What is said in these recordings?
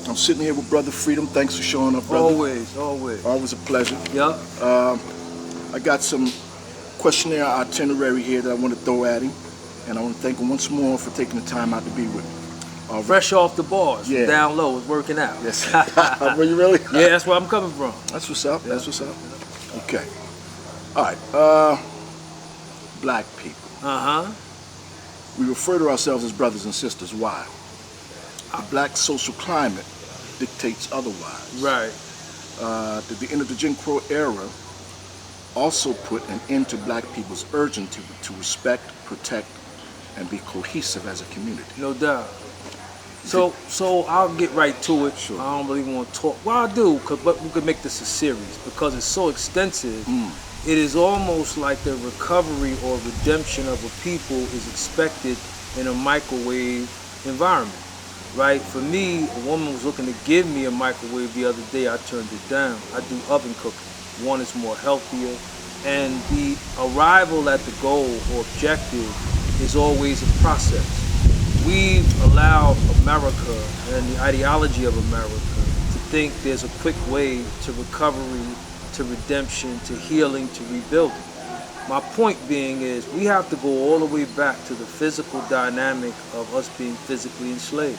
I'm sitting here with Brother Freedom. Thanks for showing up, brother. Always, always. Always a pleasure. Yep. I got some questionnaire itinerary here that I want to throw at him, and I want to thank him once more for taking the time out to be with me. Fresh off the bars, Yeah. down low, it's working out. Yes. Were you really? Yeah, that's where I'm coming from. That's what's up. That's what's up. Okay. All right. Black people. We refer to ourselves as brothers and sisters. Why? The black social climate dictates otherwise. Right. The end of the Jim Crow era also put an end to black people's urgency to respect, protect, and be cohesive as a community. No doubt. So I'll get right to it. Sure. I don't really want to talk. Well, I do, but we could make this a series because it's so extensive. It is almost like the recovery or redemption of a people is expected in a microwave environment, right? For me, a woman was looking to give me a microwave the other day. I turned it down. I do oven cooking. One is more healthier, and the arrival at the goal or objective is always a process. We've allowed America and the ideology of America to think there's a quick way to recovery, to redemption, to healing, to rebuilding. My point being is we have to go all the way back to the physical dynamic of us being physically enslaved.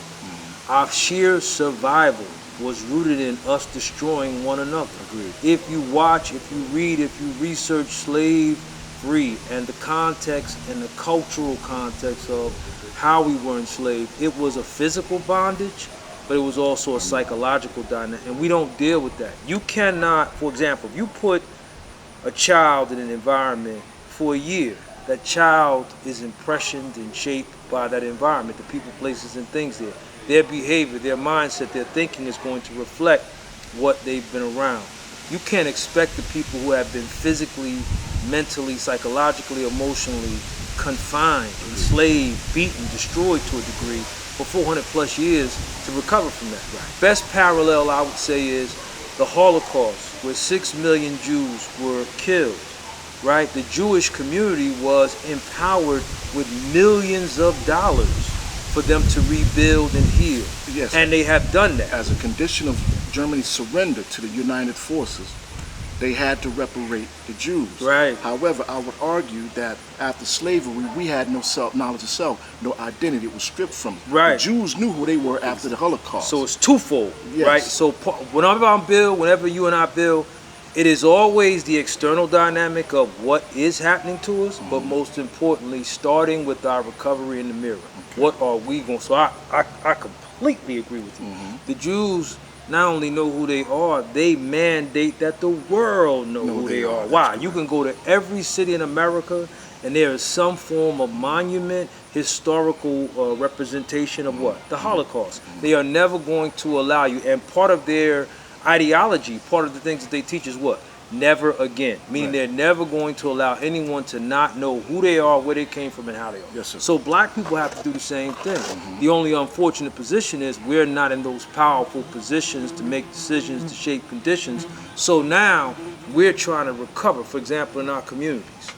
Our sheer survival was rooted in us destroying one another. Agreed. If you watch, if you read, if you research slavery and the context and the cultural context of how we were enslaved, it was a physical bondage, but it was also a psychological dynamic, and we don't deal with that. You cannot, for example, if you put a child in an environment for a year, that child is impressioned and shaped by that environment, the people, places, and things there. Their behavior, their mindset, their thinking is going to reflect what they've been around. You can't expect the people who have been physically, mentally, psychologically, emotionally confined, enslaved, beaten, destroyed to a degree for 400 plus years to recover from that. Right. Best parallel I would say is the Holocaust, where 6 million Jews were killed, right? The Jewish community was empowered with millions of dollars for them to rebuild and heal. Yes. And they have done that. As a condition of Germany's surrender to the United Forces, they had to reparate the Jews. Right. However, I would argue that after slavery, we had no knowledge of self, no identity. It was stripped from us. Right. The Jews knew who they were after the Holocaust. So it's twofold, Yes. right? So whenever I build, whenever you and I build, it is always the external dynamic of what is happening to us, but most importantly, starting with our recovery in the mirror. Okay. What are we going to... So I completely agree with you. The Jews not only know who they are, they mandate that the world know who they are. Why? You can go to every city in America and there is some form of monument, historical representation of what? The Holocaust. They are never going to allow you, and part of their ideology, part of the things that they teach is what? Never again. Meaning they're never going to allow anyone to not know who they are, where they came from, and how they are. Yes, sir. So black people have to do the same thing. The only unfortunate position is we're not in those powerful positions to make decisions, to shape conditions. So now we're trying to recover. For example, in our communities,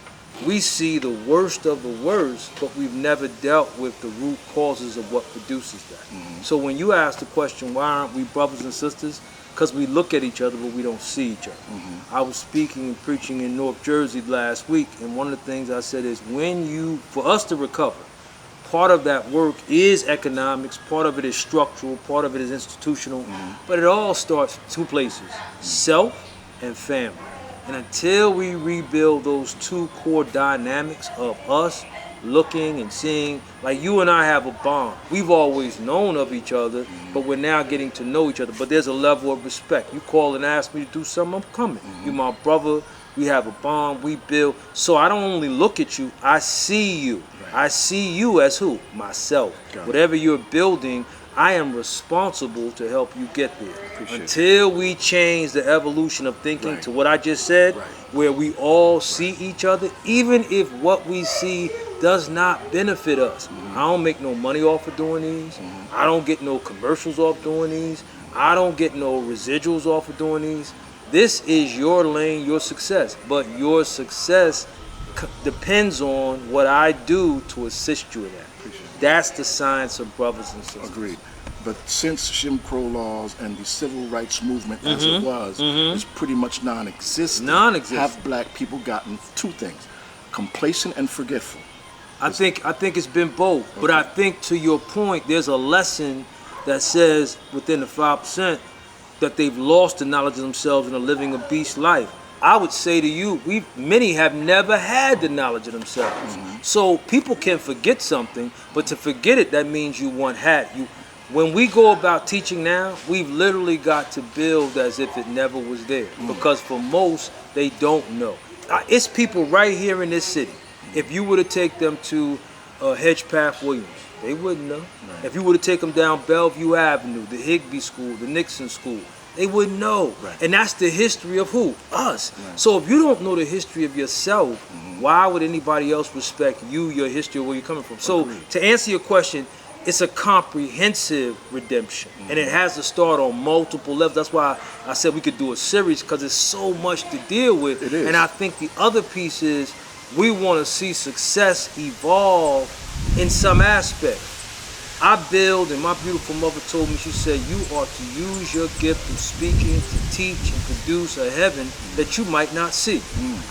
we see the worst of the worst, but we've never dealt with the root causes of what produces that. So when you ask the question, why aren't we brothers and sisters? Because we look at each other, but we don't see each other. I was speaking and preaching in North Jersey last week, and one of the things I said is for us to recover, part of that work is economics, part of it is structural, part of it is institutional, but it all starts two places, self and family. And until we rebuild those two core dynamics of us looking and seeing, like you and I have a bond. We've always known of each other, but we're now getting to know each other. But there's a level of respect. You call and ask me to do something, I'm coming. You're my brother, we have a bond, we build. So I don't only look at you, I see you. I see you as who? Myself. Whatever you're building, I am responsible to help you get there. Until we change the evolution of thinking to what I just said, where we all see each other, even if what we see does not benefit us. I don't make no money off of doing these. I don't get no commercials off doing these. I don't get no residuals off of doing these. This is your lane, your success. But your success depends on what I do to assist you in that. Appreciate it. That's the science of brothers and sisters. Agreed. But since Jim Crow laws and the civil rights movement as it was is pretty much non-existent, have black people gotten two things: complacent and forgetful? I think it's been both. Okay. But I think, to your point, there's a lesson that says within the 5% that they've lost the knowledge of themselves and are living a beast life. I would say to you, many have never had the knowledge of themselves. So people can forget something, but to forget it, that means you once had. When we go about teaching now, we've literally got to build as if it never was there. Because for most, they don't know. It's people right here in this city. If you were to take them to Hedgepath Williams, they wouldn't know. Right. If you were to take them down Bellevue Avenue, the Higbee School, the Nixon School, they wouldn't know. Right. And that's the history of who? Us. Right. So if you don't know the history of yourself, why would anybody else respect you, your history, where you're coming from? So to answer your question, it's a comprehensive redemption. And it has to start on multiple levels. That's why I said we could do a series, because there's so much to deal with. It is. And I think the other piece is we want to see success evolve in some aspect. I build, and my beautiful mother told me, she said, you are to use your gift of speaking to teach and produce a heaven that you might not see.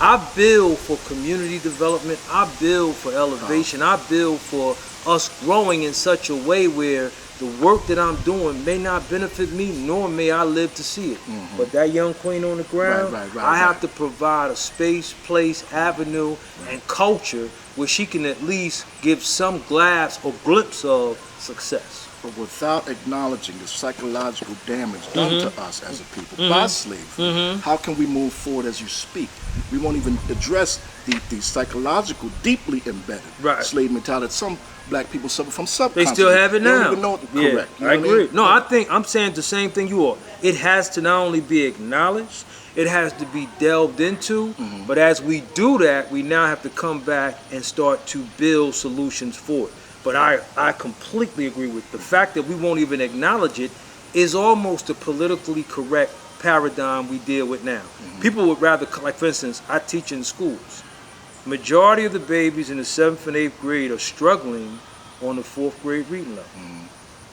I build for community development. I build for elevation. I build for us growing in such a way where the work that I'm doing may not benefit me, nor may I live to see it. But that young queen on the ground, I have to provide a space, place, avenue, and culture where she can at least give some glimpse or glimpse of success. But without acknowledging the psychological damage done to us as a people by slavery, how can we move forward as you speak? We won't even address the psychological, deeply embedded slave mentality. Some black people suffer from subconscious. They still have it now. They don't even know it. Correct. I agree. No, I think I'm saying the same thing you are. It has to not only be acknowledged, it has to be delved into, but as we do that, we now have to come back and start to build solutions for it. But I completely agree with the fact that we won't even acknowledge it is almost a politically correct paradigm we deal with now. People would rather, like for instance, I teach in schools. Majority of the babies in the 7th and 8th grade are struggling on the 4th grade reading level.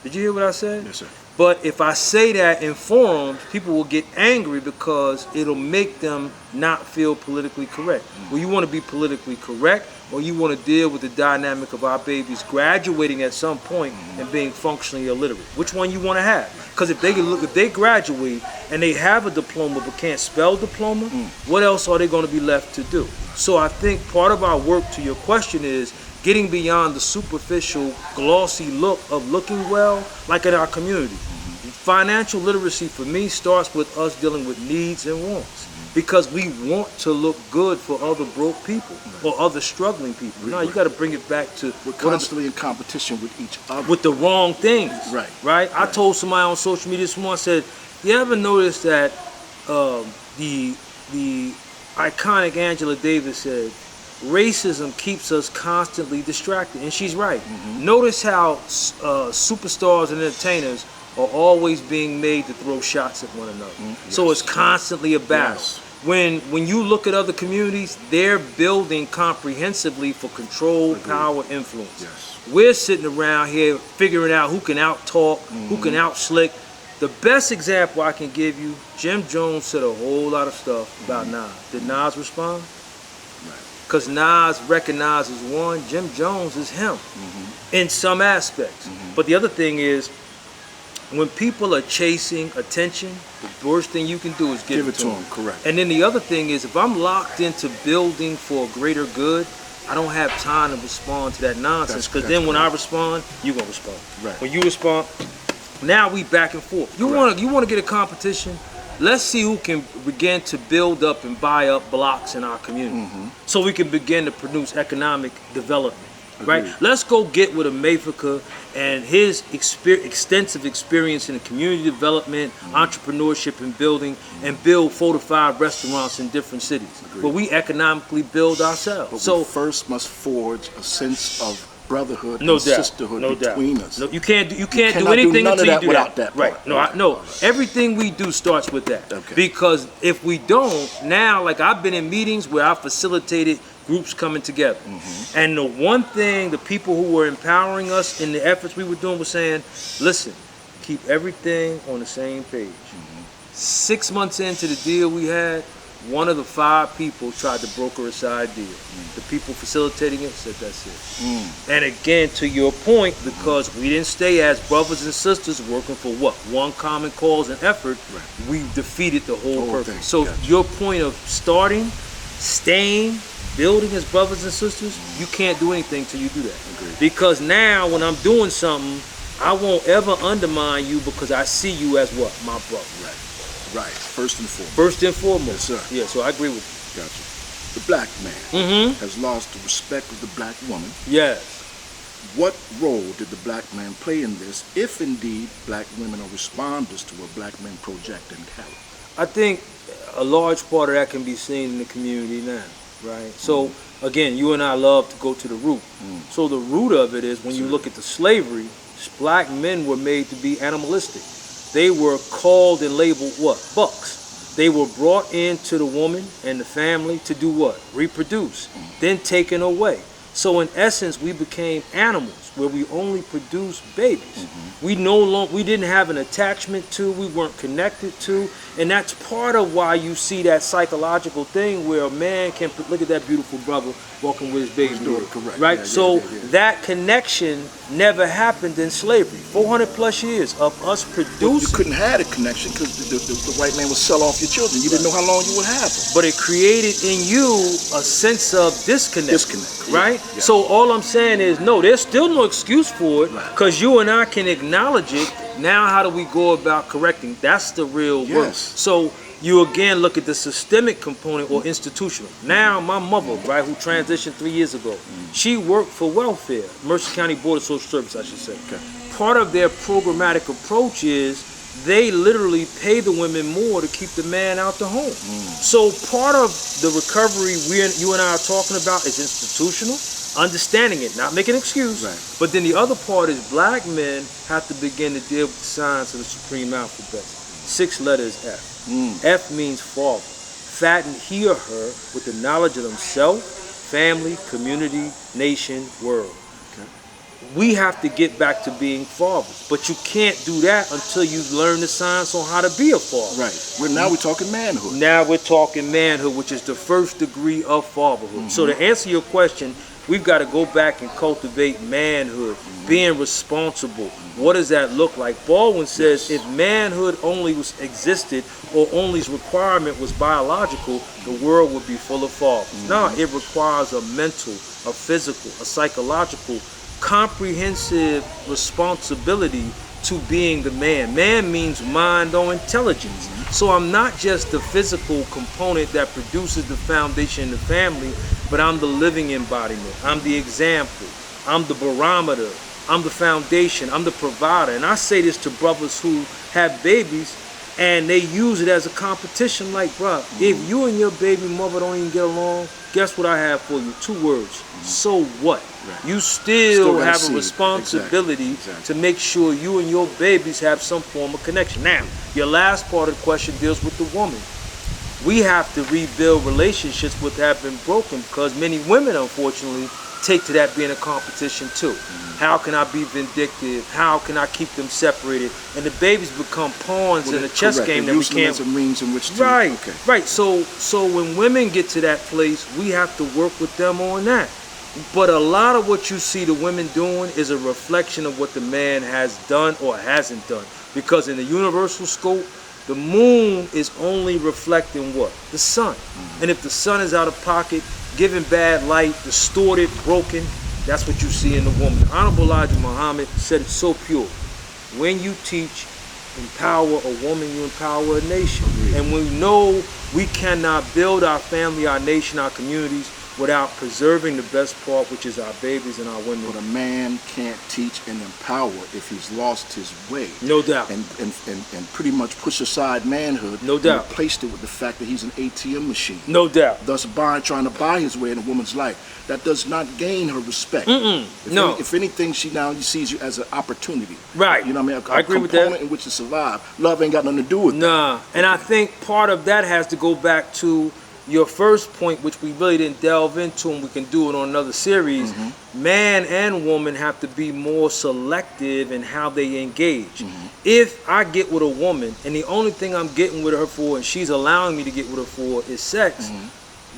Did you hear what I said? Yes, sir. But if I say that in forums, people will get angry because it'll make them not feel politically correct. Well, you want to be politically correct, or you want to deal with the dynamic of our babies graduating at some point and being functionally illiterate? Which one you want to have? Because if they graduate and they have a diploma but can't spell diploma, what else are they going to be left to do? So I think part of our work, to your question, is getting beyond the superficial, glossy look of looking well, like in our community. Financial literacy for me starts with us dealing with needs and wants, because we want to look good for other broke people or other struggling people. No, you got to bring it back to we're constantly in competition with each other. With the wrong things. Right. I told somebody on social media this morning, I said, you ever notice that the iconic Angela Davis said, racism keeps us constantly distracted, and she's right. Notice how superstars and entertainers are always being made to throw shots at one another. So it's constantly a battle. When you look at other communities, they're building comprehensively for control, power, influence. We're sitting around here figuring out who can out-talk, who can out-slick. The best example I can give you, Jim Jones said a whole lot of stuff about Nas. Did Nas respond? Because Nas recognizes one, Jim Jones is him in some aspects. But the other thing is, when people are chasing attention, the worst thing you can do is give it to them. Correct. And then the other thing is, if I'm locked into building for a greater good, I don't have time to respond to that nonsense. Because then when I respond, you're going to respond. When you respond, now we back and forth. You want to get a competition? Let's see who can begin to build up and buy up blocks in our community, so we can begin to produce economic development. Right? Let's go get with a Mayfica and his extensive experience in community development, entrepreneurship, and building, and build 4 to 5 restaurants in different cities. But we economically build ourselves. But so we first must forge a sense of brotherhood no and doubt, sisterhood no between doubt. us. No, you can't do anything until you do without that. that Right? No, everything we do starts with that. Okay. Because if we don't, now, like I've been in meetings where I facilitated groups coming together. And the one thing the people who were empowering us in the efforts we were doing was saying, listen, keep everything on the same page. 6 months into the deal we had, one of the 5 people tried to broker a side deal. The people facilitating it said that's it. And again, to your point, because we didn't stay as brothers and sisters working for what? One common cause and effort, we defeated the whole purpose. So your point of starting, staying, building as brothers and sisters, you can't do anything till you do that. Because now when I'm doing something, I won't ever undermine you because I see you as what? My brother. Right, first and foremost. First and foremost. Yes, sir. Yeah, so I agree with you. Gotcha. The black man has lost the respect of the black woman. Yes. What role did the black man play in this, if indeed black women are responders to what black men project and carry? I think a large part of that can be seen in the community now, right? So, again, you and I love to go to the root. So the root of it is when you look at the slavery, black men were made to be animalistic. They were called and labeled what? Bucks. They were brought into the woman and the family to do what? Reproduce. Then taken away. So in essence, we became animals where we only produced babies. We didn't have an attachment to, we weren't connected to, and that's part of why you see that psychological thing where a man can look at that beautiful brother walking with his baby daughter, correct? Right? Yeah, that connection never happened in slavery. 400 plus years of us producing. You couldn't have a connection because the white man would sell off your children. You didn't know how long you would have them. But it created in you a sense of disconnect. Right? Yeah. So all I'm saying is, no, there's still no excuse for it because you and I can acknowledge it. Now how do we go about correcting? That's the real work. So you again look at the systemic component or institutional. Now my mother, right, who transitioned 3 years ago, she worked for welfare, Mercer County Board of Social Service, I should say. Part of their programmatic approach is they literally pay the women more to keep the man out the home. So part of the recovery you and I are talking about is institutional, understanding it, not making an excuse. But then the other part is black men have to begin to deal with the signs of the supreme alphabet. 6 letters F. F means father. Fatten he or her with the knowledge of themselves, family, community, nation, world. We have to get back to being fathers, but you can't do that until you learn the science on how to be a father. Now we're talking manhood. Now we're talking manhood, which is the first degree of fatherhood. So to answer your question, we've got to go back and cultivate manhood, being responsible. What does that look like? Baldwin says if manhood only existed or only its requirement was biological, the world would be full of fathers. No, it requires a mental, a physical, a psychological, comprehensive responsibility to being the man. Man means mind or intelligence. So I'm not just the physical component that produces the foundation in the family, but I'm the living embodiment. I'm the example. I'm the barometer. I'm the foundation. I'm the provider. And I say this to brothers who have babies and they use it as a competition like, bruh, if you and your baby mother don't even get along, guess what I have for you? 2 words. So what? You still have a responsibility to make sure you and your babies have some form of connection. Now, your last part of the question deals with the woman. We have to rebuild relationships which have been broken because many women, unfortunately, take to that being a competition too. How can I be vindictive? How can I keep them separated? And the babies become pawns in a chess game that we can't. Right. So when women get to that place, we have to work with them on that. But a lot of what you see the women doing is a reflection of what the man has done or hasn't done. Because in the universal scope, the moon is only reflecting what? The sun. And if the sun is out of pocket, giving bad light, distorted, broken, that's what you see in the woman. The Honorable Elijah Muhammad said it so pure. When you teach, empower a woman, you empower a nation. And we know we cannot build our family, our nation, our communities without preserving the best part, which is our babies and our women. But a man can't teach and empower if he's lost his way. No doubt. And pretty much push aside manhood. No doubt. And replaced it with the fact that he's an ATM machine. No doubt. Thus trying to buy his way in a woman's life. That does not gain her respect. If anything, she now sees you as an opportunity. Right. You know what I mean? I agree with that. A component in which to survive. Love ain't got nothing to do with that. And I think part of that has to go back to your first point, which we really didn't delve into, and we can do it on another series, man and woman have to be more selective in how they engage. If I get with a woman and the only thing I'm getting with her for, and she's allowing me to get with her for, is sex,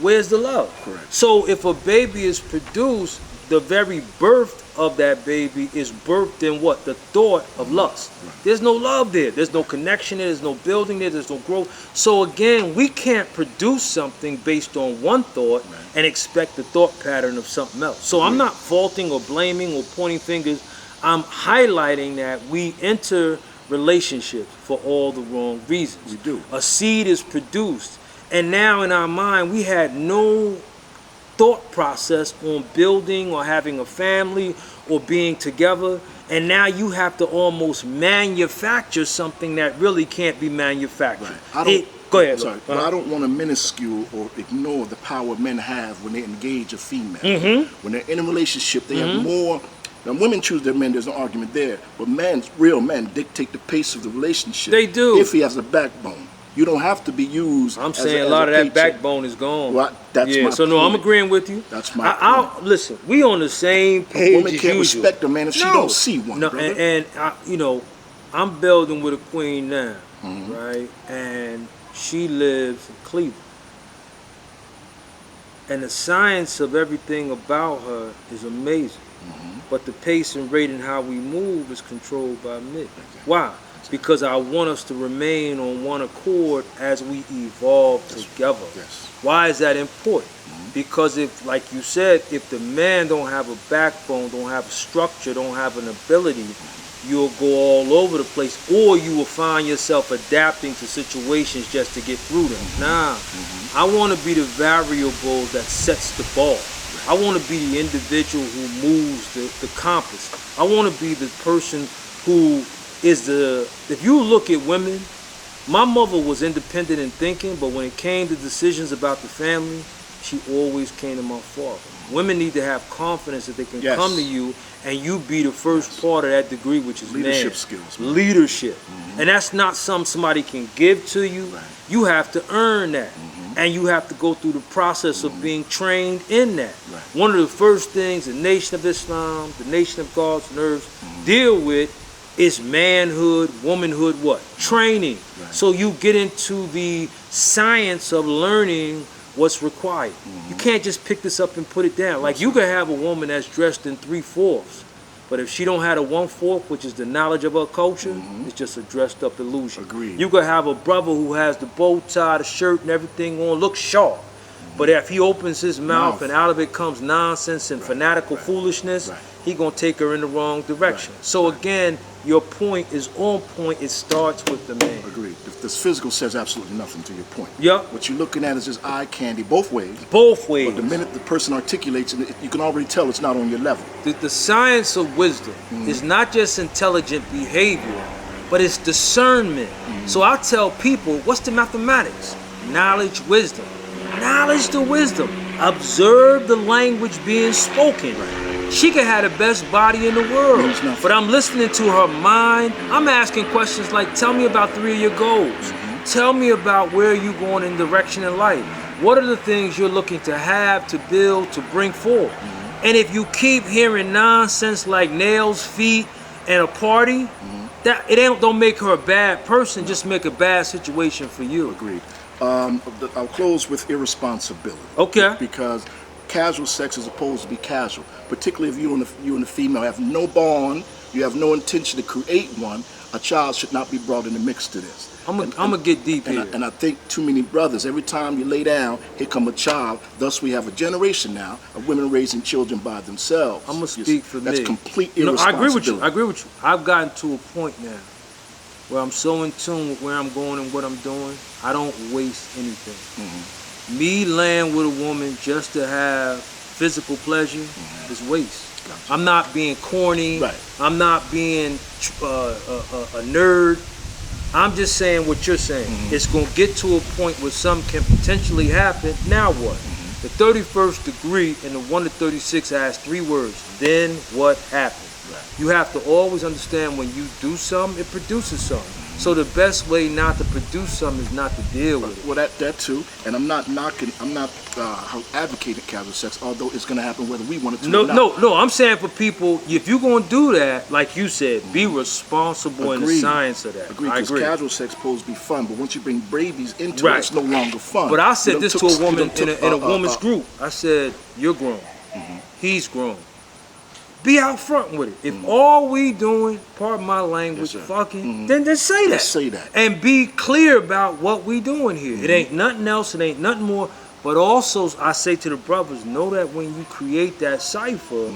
where's the love? Correct. So if a baby is produced, the very birth of that baby is birthed in what? The thought of lust. There's no love there. There's no connection there. There's no building there. There's no growth. So again, we can't produce something based on one thought and expect the thought pattern of something else. So I'm not faulting or blaming or pointing fingers. I'm highlighting that we enter relationships for all the wrong reasons. We do. A seed is produced, and now in our mind we had no thought process on building or having a family or being together, and now you have to almost manufacture something that really can't be manufactured. Go ahead. Sorry, but I don't want to minuscule or ignore the power men have when they engage a female. When they're in a relationship, they have more. Now, women choose their men, there's no argument there, but real men dictate the pace of the relationship. They do. If he has a backbone. You don't have to be used. I'm saying a lot of that backbone is gone. Well, that's my so no, point. I'm agreeing with you. That's my point. Listen, we on the same page. A woman as can't usual. respect a man if she don't see one, no, brother. And you know, I'm building with a queen now, right? And she lives in Cleveland. And the science of everything about her is amazing. But the pace and rate and how we move is controlled by me. Why? Because I want us to remain on one accord as we evolve together. Why is that important? Because if, like you said, if the man don't have a backbone, don't have a structure, don't have an ability, you'll go all over the place, or you will find yourself adapting to situations just to get through them. Nah, I want to be the variable that sets the ball. I want to be the individual who moves the compass. I want to be the person who is if you look at women, my mother was independent in thinking, but when it came to decisions about the family, she always came to my father. Women need to have confidence that they can come to you and you be the first part of that degree, which is leadership skills. Leadership. And that's not something somebody can give to you. You have to earn that. And you have to go through the process of being trained in that. One of the first things the Nation of Islam, the Nation of Gods and Herbs deal with is manhood, womanhood, what? Training. So you get into the science of learning what's required. You can't just pick this up and put it down. Like you could have a woman that's dressed in 3/4, but if she don't have a 1/4, which is the knowledge of her culture, it's just a dressed up illusion. Agreed. You could have a brother who has the bow tie, the shirt and everything on, look sharp. But if he opens his mouth and out of it comes nonsense and fanatical foolishness, he gonna take her in the wrong direction. So again, your point is on point. It starts with the man. Agreed. This physical says absolutely nothing to your point. Yep. What you're looking at is just eye candy both ways. Both ways. But the minute the person articulates it, you can already tell it's not on your level. The science of wisdom is not just intelligent behavior, but it's discernment. So I tell people, what's the mathematics? Knowledge, wisdom. Knowledge to wisdom. Observe the language being spoken. She could have the best body in the world, but I'm listening to her mind. I'm asking questions like, tell me about 3 of your goals. Tell me about where you're going in direction in life. What are the things you're looking to have, to build, to bring forth? And if you keep hearing nonsense like nails, feet, and a party, that don't make her a bad person, just make a bad situation for you. Agreed. I'll close with irresponsibility. Okay. Because casual sex is supposed to be casual, particularly if you and the female have no bond, you have no intention to create one. A child should not be brought in the mix to this. I'm gonna get deep here. And I think too many brothers, every time you lay down, here come a child. Thus, we have a generation now of women raising children by themselves. I'm gonna speak for me. That's complete irresponsibility. I agree with you. I've gotten to a point now where I'm so in tune with where I'm going and what I'm doing. I don't waste anything. Me laying with a woman just to have physical pleasure is waste. Gotcha. I'm not being corny. I'm not being a nerd. I'm just saying what you're saying. It's going to get to a point where something can potentially happen. Now what? The 31st degree and the 1 to 36 has 3 words. Then what happened? You have to always understand when you do something, it produces something. So the best way not to produce something is not to deal with it. Well, that too. And I'm not knocking. I'm not advocating casual sex, although it's going to happen whether we want it to or not. No. I'm saying for people, if you're going to do that, like you said, be responsible in the science of that. Agreed. Because casual sex supposed to be fun, but once you bring babies into Right. it, it's no longer fun. But I said this to a woman in a woman's group. I said, "You're grown. He's grown. Be out front with it. If all we doing, pardon my language, fucking, then say that. Just say that. And be clear about what we doing here. It ain't nothing else. It ain't nothing more. But also, I say to the brothers, know that when you create that cipher,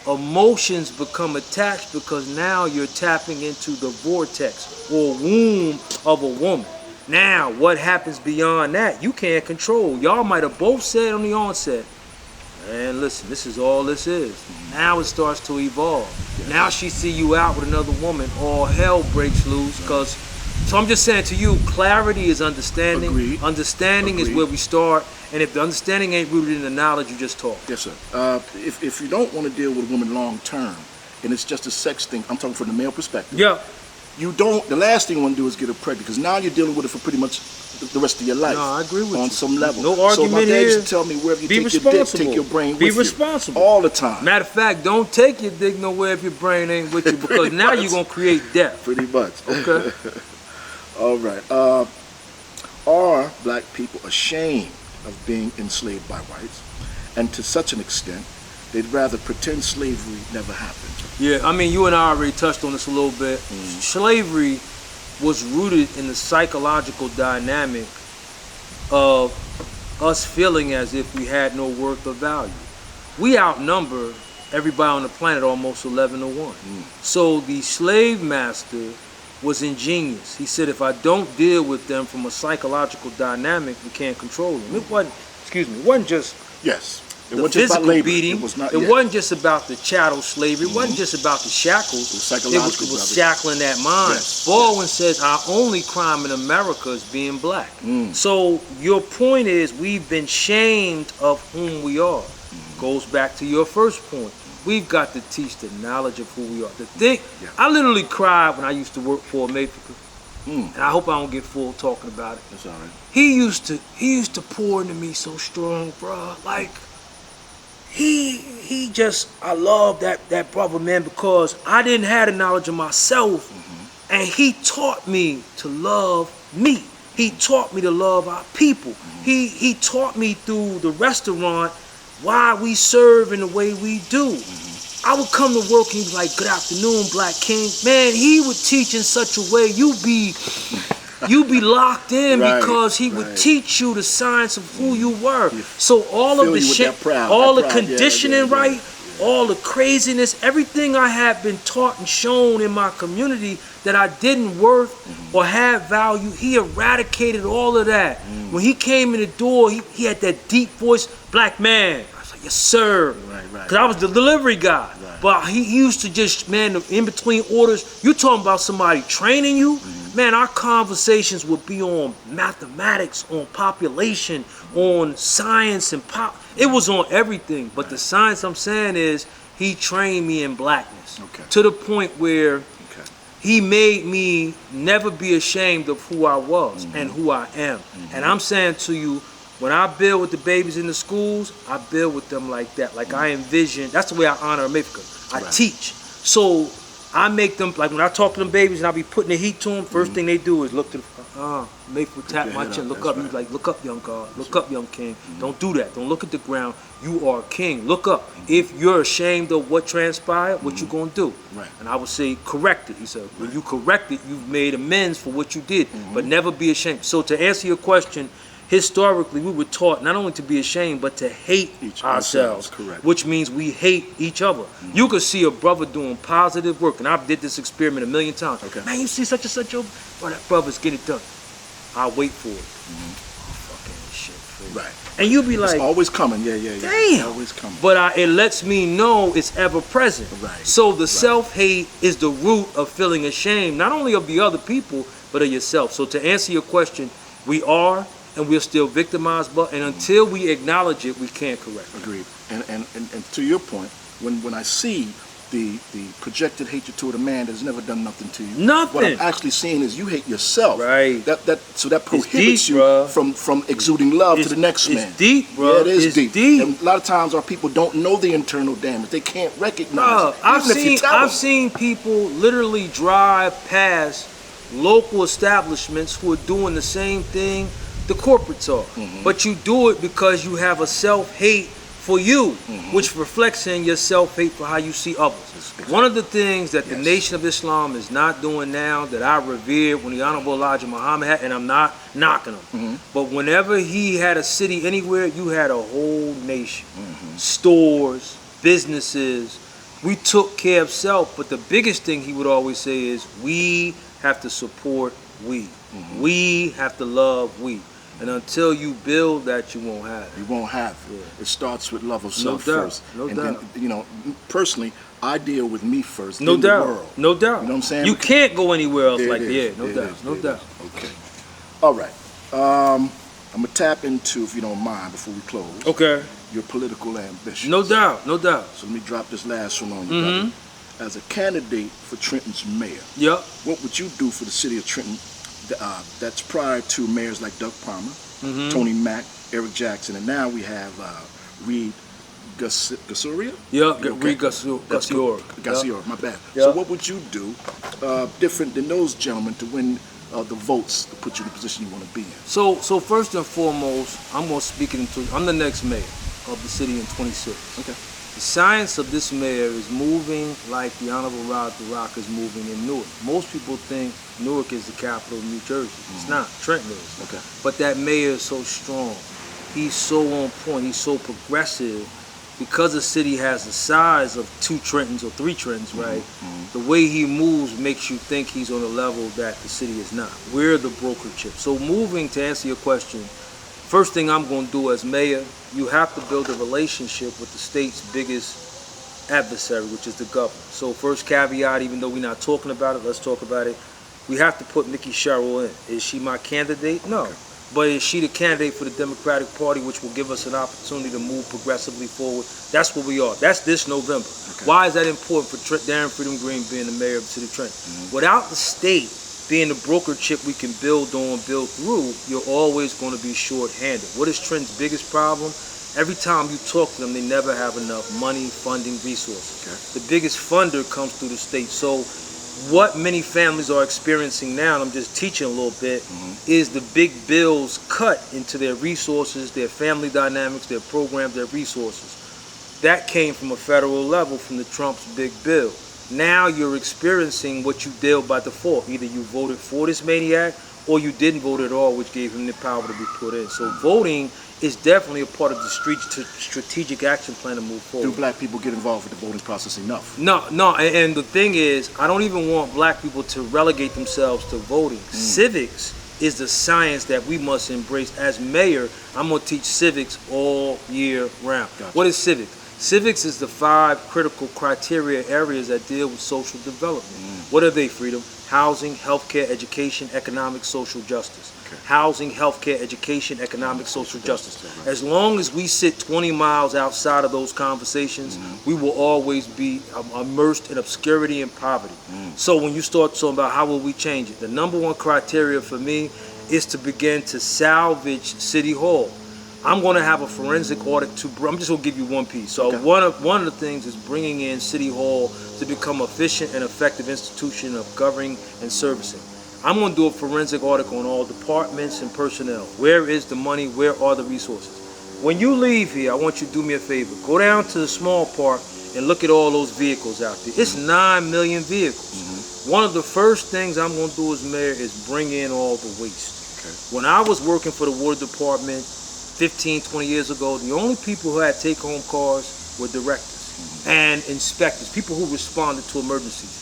emotions become attached because now you're tapping into the vortex or womb of a woman. Now, what happens beyond that, you can't control. Y'all might have both said on the onset, man, listen, this is all this is. Now it starts to evolve. Now she see you out with another woman, all hell breaks loose. Because, so I'm just saying to you, clarity is understanding. Agreed. Understanding is where we start. And if the understanding ain't rooted in the knowledge, you just talk. Yes, sir. If you don't want to deal with a woman long term, and it's just a sex thing, I'm talking from the male perspective. Yeah. You don't. The last thing you want to do is get her pregnant, because now you're dealing with it for pretty much the rest of your life. No, I agree with you. On some level. No argument so my dad here. used to tell me, wherever you Be take your dick, responsible. take your brain with Be you. responsible. All the time. Matter of fact, don't take your dick nowhere if your brain ain't with you, because now you're going to create death. Pretty much. Okay. All right. Are black people ashamed of being enslaved by whites? And to such an extent, they'd rather pretend slavery never happened. Yeah, I mean, you and I already touched on this a little bit. Slavery was rooted in the psychological dynamic of us feeling as if we had no worth or value. We outnumber everybody on the planet almost 11 to 1. So the slave master was ingenious. He said, if I don't deal with them from a psychological dynamic, we can't control them. It wasn't, it wasn't just Yes. It the wasn't just about physical labor. beating. It was not. It wasn't just about the chattel slavery. It wasn't just about the shackles. It was psychological. It was shackling that mind. Yes. Baldwin says our only crime in America is being black. So your point is we've been shamed of whom we are. Goes back to your first point. We've got to teach the knowledge of who we are. The thing, I literally cried when I used to work for a Mayfield. And I hope I don't get full talking about it. That's all right. He used to pour into me so strong, bro. Like he just, I love that brother, man, because I didn't have the knowledge of myself, and he taught me to love me. He taught me to love our people. He taught me through the restaurant why we serve in the way we do. I would come to work and he'd be like, "Good afternoon, Black King." Man, he would teach in such a way you be locked in, because he would teach you the science of who you were. So all of the shit, all the conditioning, all the craziness, everything I had been taught and shown in my community that I didn't worth or have value, he eradicated all of that. When he came in the door, he had that deep voice, "Black man." I was like, "Yes, sir." Because I was the delivery guy. But he used to just, man, in between orders, you talking about somebody training you, man, our conversations would be on mathematics, on population, on science and pop. It was on everything. But the science I'm saying is he trained me in blackness to the point where he made me never be ashamed of who I was and who I am. And I'm saying to you, when I build with the babies in the schools, I build with them like that. Like I envision, that's the way I honor America. I teach. So I make them, like when I talk to them babies and I be putting the heat to them, first thing they do is look to the, Mayfield tap my chin, look up. He's like, "Look up, young God. Look up, young king. Don't do that. Don't look at the ground. You are king. Look up. If you're ashamed of what transpired, what you gonna do?" And I would say, "Correct it." He said, "When you correct it, you've made amends for what you did, but never be ashamed." So to answer your question, historically, we were taught not only to be ashamed, but to hate ourselves, which means we hate each other. You could see a brother doing positive work, and I've did this experiment a million times. Man, you see such and such, that brother's get it done. I wait for it. Fucking shit. And you be like, it's always coming. Yeah. Damn. It's always coming. But it lets me know it's ever present. So the self-hate is the root of feeling ashamed, not only of the other people, but of yourself. So to answer your question, we are, and we're still victimized, but until we acknowledge it, we can't correct it. Agreed. And to your point, when I see the projected hatred toward a man that's never done nothing to you. Nothing. What I'm actually seeing is you hate yourself. Right. So that prohibits deep, you bruh. from exuding love to the next man. It's deep, bro. Yeah, it is it's deep. And a lot of times our people don't know the internal damage. They can't recognize it. I've seen people literally drive past local establishments who are doing the same thing the corporates are. But you do it because you have a self-hate for you, which reflects in your self-hate for how you see others. One of the things that the Nation of Islam is not doing now, that I revered when the Honorable Elijah Muhammad had, and I'm not knocking him, but whenever he had a city anywhere, you had a whole nation. Stores, businesses. We took care of self, but the biggest thing he would always say is, we have to support we. We have to love we. And until you build that, you won't have it. You won't have it. Yeah. It starts with love of self doubt. first. No and doubt. then, you know, personally, I deal with me first. No in doubt. The world. No doubt. You know what I'm saying? You can't go anywhere else There like it that. is. Yeah, no There it doubt. is. No There it doubt. is. Okay. All right. I'm gonna tap into, if you don't mind, before we close. Okay. Your political ambitions. No doubt. No doubt. So let me drop this last one on you, brother. As a candidate for Trenton's mayor, Yep. what would you do for the city of Trenton that's prior to mayors like Doug Palmer, Tony Mack, Eric Jackson, and now we have Reed Gasuria? Yep. Okay. Reed Gasuria. Gasuria, my bad. Yep. So what would you do different than those gentlemen to win the votes to put you in the position you want to be in? So first and foremost, I'm gonna speak it into. I'm the next mayor of the city in 26. Okay. The science of this mayor is moving like the Honorable Rod the Rock is moving in Newark. Most people think Newark is the capital of New Jersey. It's not. Trenton is. Okay. But that mayor is so strong. He's so on point. He's so progressive. Because the city has the size of 2 Trentons or 3 Trentons, right? The way he moves makes you think he's on a level that the city is not. We're the broker chip. So moving, to answer your question, first thing I'm going to do as mayor, you have to build a relationship with the state's biggest adversary, which is the governor. So first caveat, even though we're not talking about it, let's talk about it. We have to put Nikki Sherrill in. Is she my candidate? No. But is she the candidate for the Democratic Party, which will give us an opportunity to move progressively forward? That's what we are. That's this November. Okay. Why is that important for Darren Freedom Green being the mayor of the city of Trenton? Without the state being the broker chip we can build on, build through, you're always going to be short-handed. What is Trenton's biggest problem? Every time you talk to them, they never have enough money, funding, resources. Okay. The biggest funder comes through the state. So what many families are experiencing now, and I'm just teaching a little bit, is the big bills cut into their resources, their family dynamics, their programs, their resources. That came from a federal level, from the Trump's big bill. Now you're experiencing what you did by default. Either you voted for this maniac or you didn't vote at all, which gave him the power to be put in. So voting is definitely a part of the strategic action plan to move forward. Do black people get involved with the voting process enough? No, and the thing is, I don't even want black people to relegate themselves to voting. Civics is the science that we must embrace. As mayor, I'm going to teach civics all year round. Gotcha. What is civics? Civics is the 5 critical criteria areas that deal with social development. What are they, Freedom? Housing, healthcare, education, economic, social justice. Okay. Housing, healthcare, education, economic, social justice. Right. As long as we sit 20 miles outside of those conversations, we will always be immersed in obscurity and poverty. So when you start talking about how will we change it, the number 1 criteria for me is to begin to salvage City Hall. I'm going to have a forensic audit I'm just going to give you one piece. So one of the things is bringing in City Hall to become efficient and effective institution of governing and servicing. I'm going to do a forensic audit on all departments and personnel. Where is the money? Where are the resources? When you leave here, I want you to do me a favor. Go down to the small park and look at all those vehicles out there. It's 9 million vehicles. One of the first things I'm going to do as mayor is bring in all the waste. When I was working for the water department 15, 20 years ago, the only people who had take-home cars were directors and inspectors, people who responded to emergencies.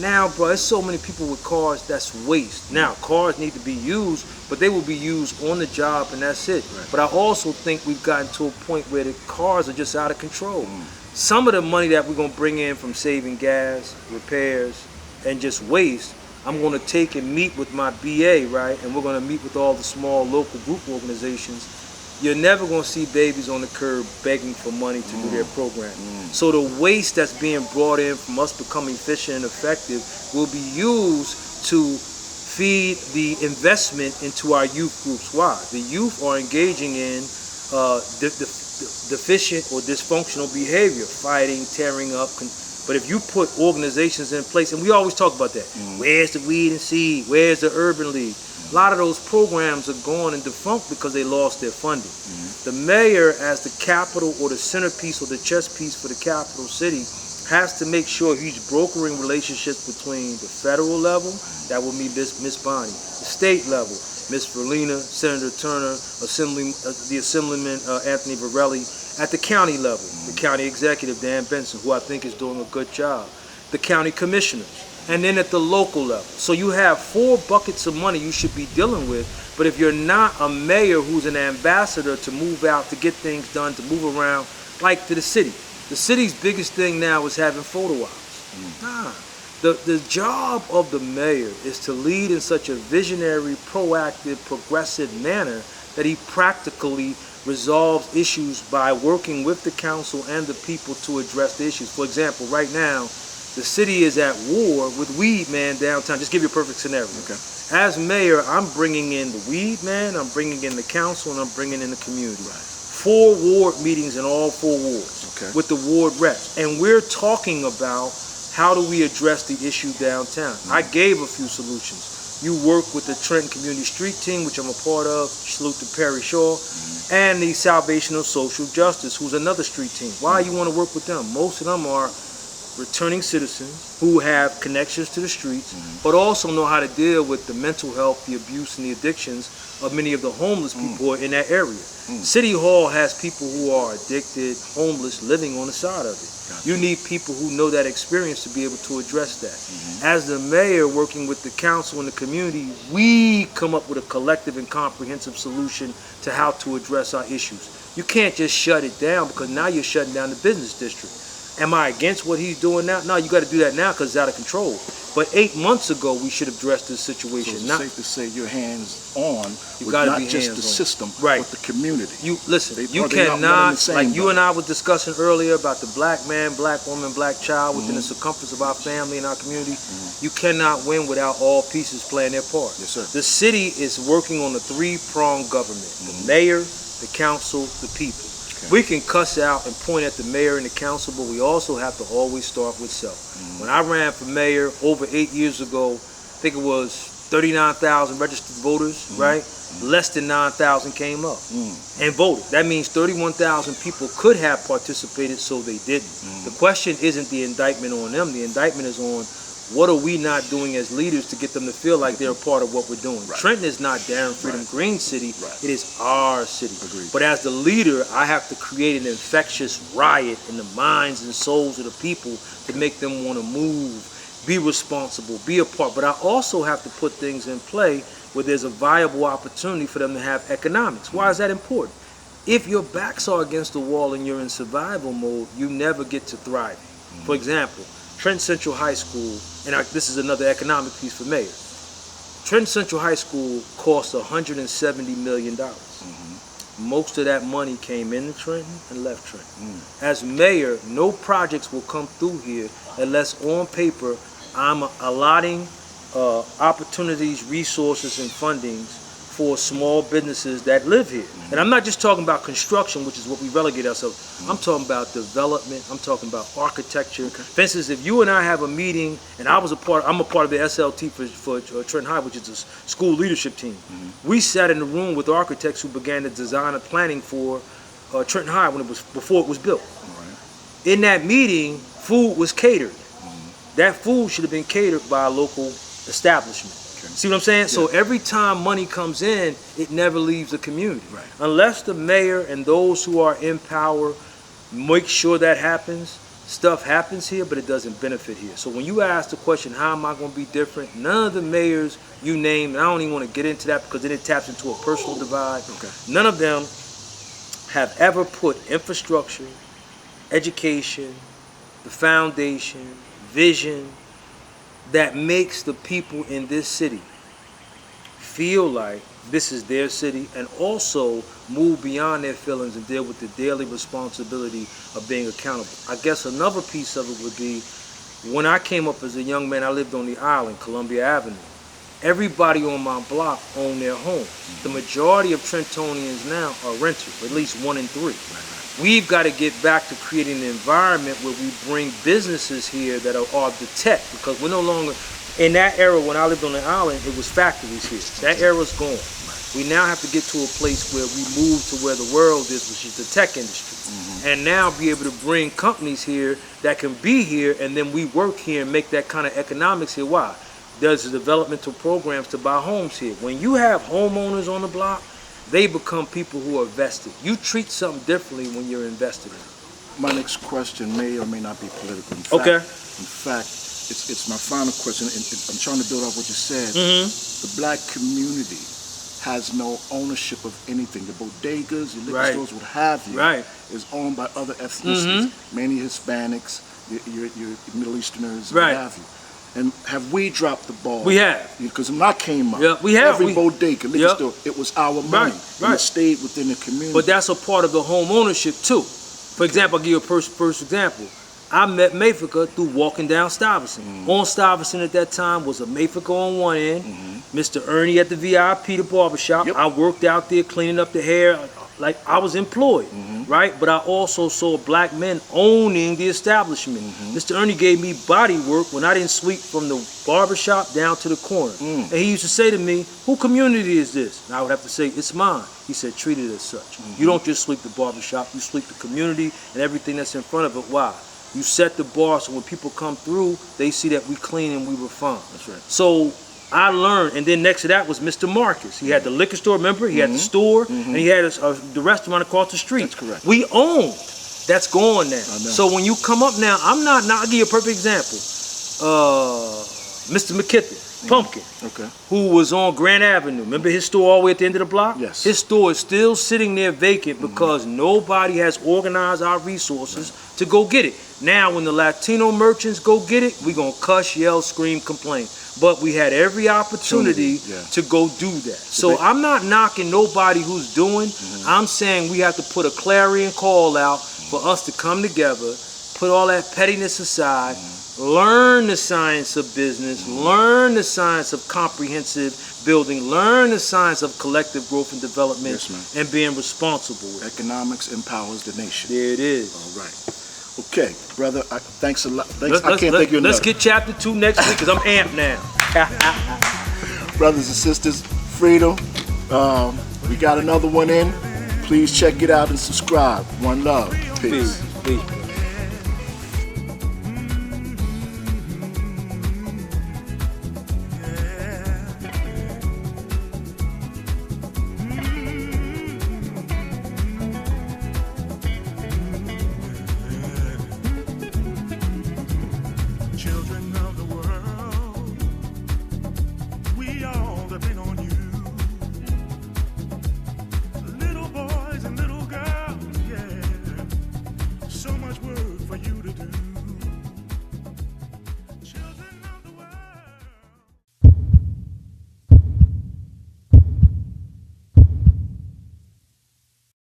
Now, bro, there's so many people with cars, that's waste. Now, cars need to be used, but they will be used on the job and that's it. But I also think we've gotten to a point where the cars are just out of control. Some of the money that we're going to bring in from saving gas, repairs, and just waste, I'm going to take and meet with my BA, right? And we're going to meet with all the small local group organizations you're never going to see babies on the curb begging for money to do their program. So the waste that's being brought in from us becoming efficient and effective will be used to feed the investment into our youth groups. Why? The youth are engaging in deficient or dysfunctional behavior, fighting, tearing up. But if you put organizations in place, and we always talk about that, where's the Weed and Seed? Where's the Urban League? A lot of those programs are gone and defunct because they lost their funding. The mayor, as the capital or the centerpiece or the chess piece for the capital city, has to make sure he's brokering relationships between the federal level, that will mean Miss Bonnie, the state level, Miss Verlina, Senator Turner, the Assemblyman Anthony Varelli, at the county level, the county executive, Dan Benson, who I think is doing a good job, the county commissioners, and then at the local level. So you have 4 buckets of money you should be dealing with, but if you're not a mayor who's an ambassador to move out, to get things done, to move around, like to the city. The city's biggest thing now is having photo ops. The job of the mayor is to lead in such a visionary, proactive, progressive manner that he practically resolves issues by working with the council and the people to address the issues. For example, right now, the city is at war with Weed Man downtown. Just give you a perfect scenario. Okay. As mayor, I'm bringing in the Weed Man, I'm bringing in the council, and I'm bringing in the community. Right. 4 ward meetings in all 4 wards with the ward reps. And we're talking about how do we address the issue downtown. I gave a few solutions. You work with the Trenton Community Street Team, which I'm a part of, salute to Perry Shaw, and the Salvation of Social Justice, who's another street team. Why you want to work with them? Most of them are returning citizens who have connections to the streets, but also know how to deal with the mental health, the abuse, and the addictions of many of the homeless people who are in that area. City Hall has people who are addicted, homeless, living on the side of it. You need people who know that experience to be able to address that. As the mayor working with the council and the community, we come up with a collective and comprehensive solution to how to address our issues. You can't just shut it down because now you're shutting down the business district. Am I against what he's doing now? No, you got to do that now because it's out of control. But 8 months ago, we should have addressed this situation. So it's safe to say you're hands-on with gotta not be just the hands-on. system, Right. but the community. You listen. They You are not one and the cannot, same, like you though. and I was discussing earlier about the black man, black woman, black child within the circumference of our family and our community. You cannot win without all pieces playing their part. Yes, sir. The city is working on a 3-pronged government: the mayor, the council, the people. We can cuss out and point at the mayor and the council, but we also have to always start with self. When I ran for mayor over 8 years ago, I think it was 39,000 registered voters, right? Less than 9,000 came up and voted. That means 31,000 people could have participated, so they didn't. The question isn't the indictment on them. The indictment is on what are we not doing as leaders to get them to feel like they're a part of what we're doing. Trenton is not Darren Freedom Green City. It is our city. But as the leader, I have to create an infectious riot in the minds and souls of the people to make them want to move, be responsible, be a part. But I also have to put things in play where there's a viable opportunity for them to have economics. Why is that important? If your backs are against the wall and you're in survival mode, you never get to thrive. For example, Trenton Central High School, and this is another economic piece for mayor. Trenton Central High School cost $170 million. Most of that money came into Trenton and left Trenton. As mayor, no projects will come through here unless on paper I'm allotting opportunities, resources, and fundings for small businesses that live here. And I'm not just talking about construction, which is what we relegate ourselves. I'm talking about development. I'm talking about architecture. For instance, if you and I have a meeting, and I'm a part of the SLT for Trenton High, which is a school leadership team. We sat in the room with architects who began the design and planning for Trenton High before it was built. In that meeting, food was catered. That food should have been catered by a local establishment. See what I'm saying? So every time money comes in, it never leaves the community. Unless the mayor and those who are in power make sure that happens, stuff happens here, but it doesn't benefit here. So when you ask the question, how am I going to be different? None of the mayors you name, and I don't even want to get into that because then it taps into a personal divide. None of them have ever put infrastructure, education, the foundation, vision, that makes the people in this city feel like this is their city, and also move beyond their feelings and deal with the daily responsibility of being accountable. I guess another piece of it would be, when I came up as a young man, I lived on the island, Columbia Avenue. Everybody on my block owned their home. The majority of Trentonians now are renters, at least 1 in 3. We've got to get back to creating an environment where we bring businesses here that are the tech, because we're no longer, in that era when I lived on the island, it was factories here. That era's gone. We now have to get to a place where we move to where the world is, which is the tech industry. And now be able to bring companies here that can be here, and then we work here and make that kind of economics here. Why? There's developmental programs to buy homes here. When you have homeowners on the block, they become people who are vested. You treat something differently when you're invested in it. My next question may or may not be political. In fact, it's my final question, and I'm trying to build off what you said. The black community has no ownership of anything. The bodegas, the liquor stores, what have you, is owned by other ethnicities, mainly Hispanics, your Middle Easterners, what have you. And have we dropped the ball? We have. Because when I came up, we have. Every bodega, liquor store, it was our money. And it stayed within the community. But that's a part of the home ownership too. For example, I'll give you a first example. I met Mayfica through walking down Stuyvesant. On Stuyvesant at that time was a Mayfica on one end, Mr. Ernie at the VIP, the barbershop. I worked out there cleaning up the hair, like I was employed, right? But I also saw black men owning the establishment. Mr. Ernie gave me body work when I didn't sweep from the barbershop down to the corner. And he used to say to me, "Who community is this?" And I would have to say, "It's mine." He said, "Treat it as such. You don't just sweep the barbershop, you sweep the community and everything that's in front of it." Why? You set the bar so when people come through, they see that we clean and we refine. That's right. So I learned, and then next to that was Mr. Marcus. He had the liquor store, remember? He had the store, and he had the restaurant across the street. That's correct. We owned. That's gone now. So when you come up now, I'll give you a perfect example. Mr. McKithen, Pumpkin, who was on Grand Avenue. Remember his store all the way at the end of the block? Yes. His store is still sitting there vacant because nobody has organized our resources to go get it. Now, when the Latino merchants go get it, we're going to cuss, yell, scream, complain. But we had every opportunity to go do that. So I'm not knocking nobody who's doing. I'm saying we have to put a clarion call out for us to come together, put all that pettiness aside, learn the science of business, learn the science of comprehensive building, learn the science of collective growth and development, and being responsible with it. Economics empowers the nation. There it is. All right. Okay, brother, thanks a lot. I can't thank you enough. Let's get chapter 2 next week, because I'm amped now. Brothers and sisters, freedom. We got another one in. Please check it out and subscribe. One love. Peace. Peace. Children of